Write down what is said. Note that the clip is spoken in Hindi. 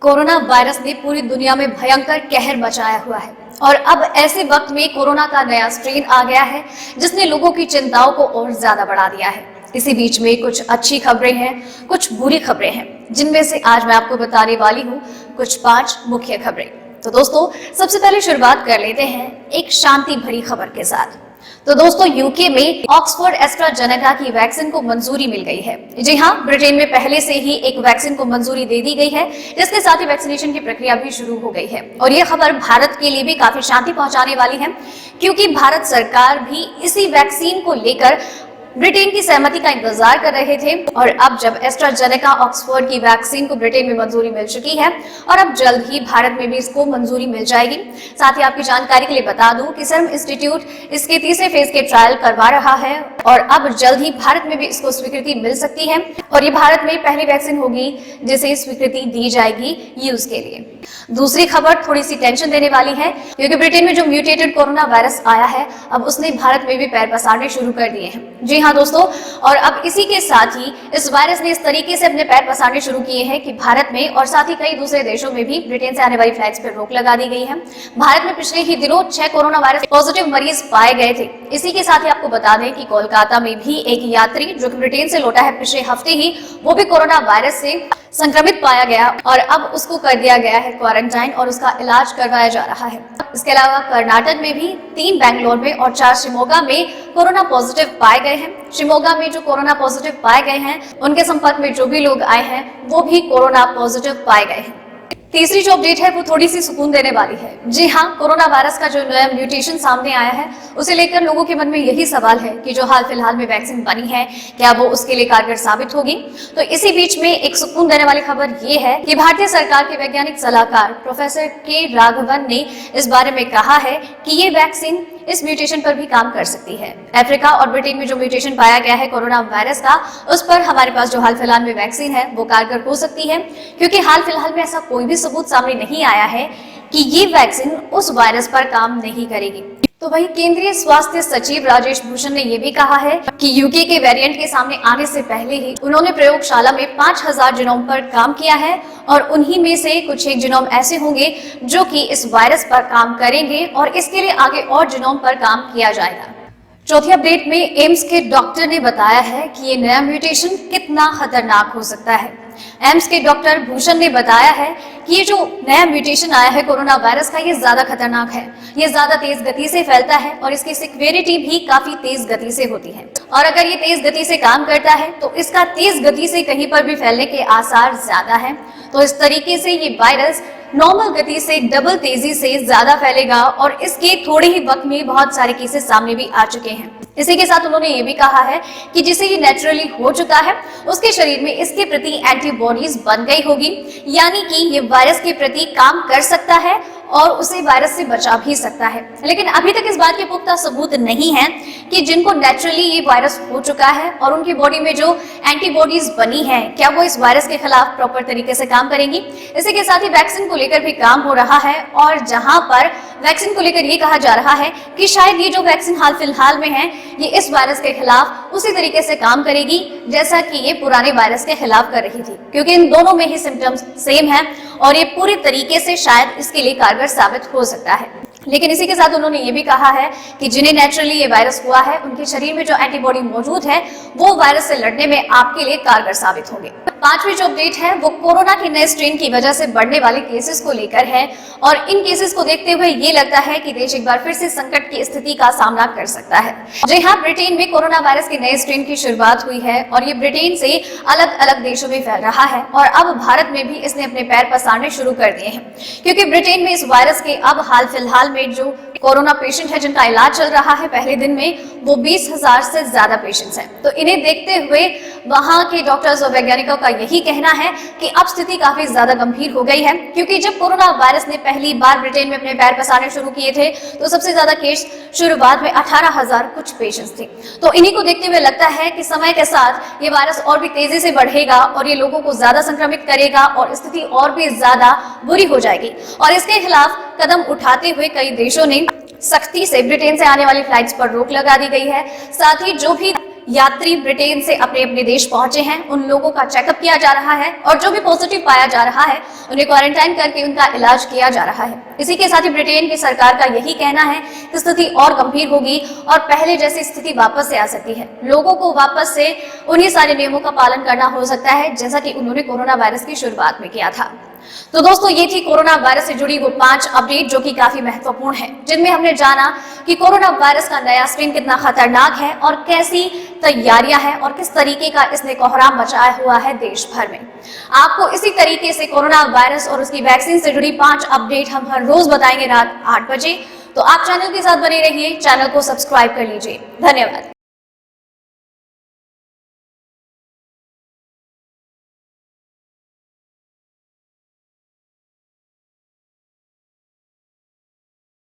कोरोना वायरस ने पूरी दुनिया में भयंकर कहर मचाया हुआ है और अब ऐसे वक्त में कोरोना का नया स्ट्रेन आ गया है जिसने लोगों की चिंताओं को और ज्यादा बढ़ा दिया है। इसी बीच में कुछ अच्छी खबरें हैं, कुछ बुरी खबरें हैं, जिनमें से आज मैं आपको बताने वाली हूँ कुछ 5 मुख्य खबरें। तो दोस्तों, सबसे पहले शुरुआत कर लेते हैं एक शांति भरी खबर के साथ। तो दोस्तों, यूके में ऑक्सफोर्ड एस्ट्राजेनेका की वैक्सीन को मंजूरी मिल गई है। जी हाँ, ब्रिटेन में पहले से ही एक वैक्सीन को मंजूरी दे दी गई है, जिसके साथ ही वैक्सीनेशन की प्रक्रिया भी शुरू हो गई है। और ये खबर भारत के लिए भी काफी शांति पहुंचाने वाली है, क्योंकि भारत सरकार भी इसी वैक्सीन को लेकर ब्रिटेन की सहमति का इंतजार कर रहे थे। और अब जब एस्ट्राजेनेका ऑक्सफोर्ड की वैक्सीन को ब्रिटेन में मंजूरी मिल चुकी है और अब जल्द ही भारत में भी इसको मंजूरी मिल जाएगी। साथ ही आपकी जानकारी के लिए बता दूं कि सीरम इंस्टीट्यूट इसके तीसरे फेज के ट्रायल करवा रहा है और अब जल्द ही भारत में भी इसको स्वीकृति मिल सकती है और ये भारत में पहली वैक्सीन होगी जिसे स्वीकृति दी जाएगी यूज के लिए। दूसरी खबर थोड़ी सी टेंशन देने वाली है, क्योंकि ब्रिटेन में जो म्यूटेटेड कोरोना वायरस आया है अब उसने भारत में भी पैर पसारने शुरू कर दिए हैं। जी हाँ दोस्तों, और अब इसी के साथ ही इस वायरस ने इस तरीके से अपने पैर पसारने शुरू किए हैं कि भारत में और साथ ही कई दूसरे देशों में भी ब्रिटेन से आने वाली फ्लाइट्स पर रोक लगा दी गई है। भारत में पिछले ही दिनों 6 कोरोना वायरस पॉजिटिव मरीज पाए गए थे। इसी के साथ ही आपको बता दें कि कोलकाता में भी एक यात्री जो कि ब्रिटेन से लौटा है पिछले हफ्ते ही, वो भी कोरोना वायरस से संक्रमित पाया गया और अब उसको कर दिया गया है क्वारंटाइन और उसका इलाज करवाया जा रहा है। इसके अलावा कर्नाटक में भी 3 बैंगलोर में और 4 शिमोगा में कोरोना पॉजिटिव पाए गए हैं। शिमोगा में जो कोरोना पॉजिटिव पाए गए हैं उनके संपर्क में जो भी लोग आए हैं वो भी कोरोना पॉजिटिव पाए गए हैं। तीसरी जो अपडेट है वो थोड़ी सी सुकून देने वाली है। जी हाँ, कोरोना वायरस का जो नया म्यूटेशन सामने आया है उसे लेकर लोगों के मन में यही सवाल है कि जो हाल फिलहाल में वैक्सीन बनी है क्या वो उसके लिए कारगर साबित होगी। तो इसी बीच में एक सुकून देने वाली खबर ये है कि भारतीय सरकार के वैज्ञानिक सलाहकार प्रोफेसर के राघवन ने इस बारे में कहा है कि ये वैक्सीन इस म्यूटेशन पर भी काम कर सकती है। अफ्रीका और ब्रिटेन में जो म्यूटेशन पाया गया है कोरोना वायरस का, उस पर हमारे पास जो हाल फिलहाल में वैक्सीन है वो कारगर हो सकती है, क्योंकि हाल फिलहाल में ऐसा कोई भी सबूत सामने नहीं आया है कि ये वैक्सीन उस वायरस पर काम नहीं करेगी। तो वहीं केंद्रीय स्वास्थ्य सचिव राजेश भूषण ने यह भी कहा है कि यूके के वेरिएंट के सामने आने से पहले ही उन्होंने प्रयोगशाला में 5000 जीनोम पर काम किया है और उन्हीं में से कुछ एक जीनोम ऐसे होंगे जो कि इस वायरस पर काम करेंगे और इसके लिए आगे और जीनोम पर काम किया जाएगा। चौथी अपडेट में एम्स के डॉक्टर ने बताया है कि ये नया म्यूटेशन कितना खतरनाक हो सकता है। एम्स के डॉक्टर भूषण ने बताया है कि ये जो नया म्यूटेशन आया है कोरोना वायरस का, ये ज्यादा खतरनाक है, ये ज्यादा तेज गति से फैलता है और इसकी सिक्वेरिटी भी काफी तेज गति से होती है। और अगर ये तेज गति से काम करता है तो इसका तेज गति से कहीं पर भी फैलने के आसार ज्यादा हैं। तो इस तरीके से ये वायरस नॉर्मल गति से डबल तेजी से ज्यादा फैलेगा और इसके थोड़े ही वक्त में बहुत सारे केसेस सामने भी आ चुके हैं। इसी के साथ उन्होंने ये भी कहा है कि जिसे ये नेचुरली हो चुका है उसके शरीर में इसके प्रति एंटीबॉडीज बन गई होगी, यानी कि ये वायरस के प्रति काम कर सकता है और उसे वायरस से बचा भी सकता है। लेकिन अभी तक इस बात के पुख्ता सबूत नहीं है कि जिनको नेचुरली ये वायरस हो चुका है और उनकी बॉडी में जो एंटीबॉडीज बनी है क्या वो इस वायरस के खिलाफ प्रॉपर तरीके से काम करेंगी। इसी के साथ ही वैक्सीन को लेकर भी काम हो रहा है और जहां पर वैक्सीन को लेकर ये कहा जा रहा है कि शायद ये जो वैक्सीन हाल फिलहाल में है ये इस वायरस के खिलाफ उसी तरीके से काम करेगी जैसा कि ये पुराने वायरस के खिलाफ कर रही थी, क्योंकि इन दोनों में ही सिम्टम्स सेम है और ये पूरी तरीके से शायद इसके लिए कारगर साबित हो सकता है। लेकिन इसी के साथ उन्होंने ये भी कहा है कि जिन्हें नेचुरली ये वायरस हुआ है उनके शरीर में जो एंटीबॉडी मौजूद है वो वायरस से लड़ने में आपके लिए कारगर साबित होंगे। 5वीं जो अपडेट है वो कोरोना के नए स्ट्रेन की वजह से बढ़ने वाले केसेस को लेकर है और इन केसेस को देखते हुए ये लगता है कि देश एक बार फिर से संकट की स्थिति का सामना कर सकता है। जी हाँ, ब्रिटेन में कोरोना वायरस के नए स्ट्रेन की शुरुआत हुई है और ये ब्रिटेन से अलग अलग देशों में फैल रहा है और अब भारत में भी इसने अपने पैर पसारने शुरू कर दिए हैं, क्योंकि ब्रिटेन में इस वायरस के अब हाल फिलहाल में जो कोरोना पेशेंट है जिनका इलाज चल रहा है पहले दिन में वो 20,000 से ज्यादा पेशेंट्स हैं। तो इन्हें देखते हुए वहां के डॉक्टर्स और वैज्ञानिकों का यही कहना है कि अब स्थिति काफी ज्यादा गंभीर हो गई है, क्योंकि जब कोरोना वायरस ने पहली बार ब्रिटेन में अपने पैर पसारने शुरू किए थे तो सबसे ज्यादा केस शुरुआत में 18,000 कुछ पेशेंट्स थे। तो इन्हीं को देखते हुए लगता है कि समय के साथ ये वायरस और भी तेजी से बढ़ेगा और ये लोगों को ज्यादा संक्रमित करेगा और स्थिति और भी ज्यादा बुरी हो जाएगी। और इसके खिलाफ कदम उठाते हुए कई देशों ने सख्ती से ब्रिटेन से आने वाली फ्लाइट्स पर रोक लगा दी गई है। साथ ही जो भी यात्री ब्रिटेन से अपने अपने देश पहुंचे हैं उन लोगों का चेकअप किया जा रहा है और जो भी पॉजिटिव पाया जा रहा है उन्हें क्वारंटाइन करके उनका इलाज किया जा रहा है। इसी के साथ ही ब्रिटेन की सरकार का यही कहना है कि स्थिति और गंभीर होगी और पहले जैसी स्थिति वापस से आ सकती है। लोगों को वापस से उन्हीं सारे नियमों का पालन करना हो सकता है जैसा कि उन्होंने कोरोना वायरस की शुरुआत में किया था। तो दोस्तों, ये थी कोरोना वायरस से जुड़ी वो 5 अपडेट जो कि काफी महत्वपूर्ण है, जिनमें हमने जाना कि कोरोना वायरस का नया स्ट्रेन कितना खतरनाक है और कैसी तैयारियां हैं और किस तरीके का इसने कोहराम मचाया हुआ है देश भर में। आपको इसी तरीके से कोरोना वायरस और उसकी वैक्सीन से जुड़ी 5 अपडेट हम हर रोज बताएंगे रात 8 बजे। तो आप चैनल के साथ बने रहिए, चैनल को सब्सक्राइब कर लीजिए। धन्यवाद।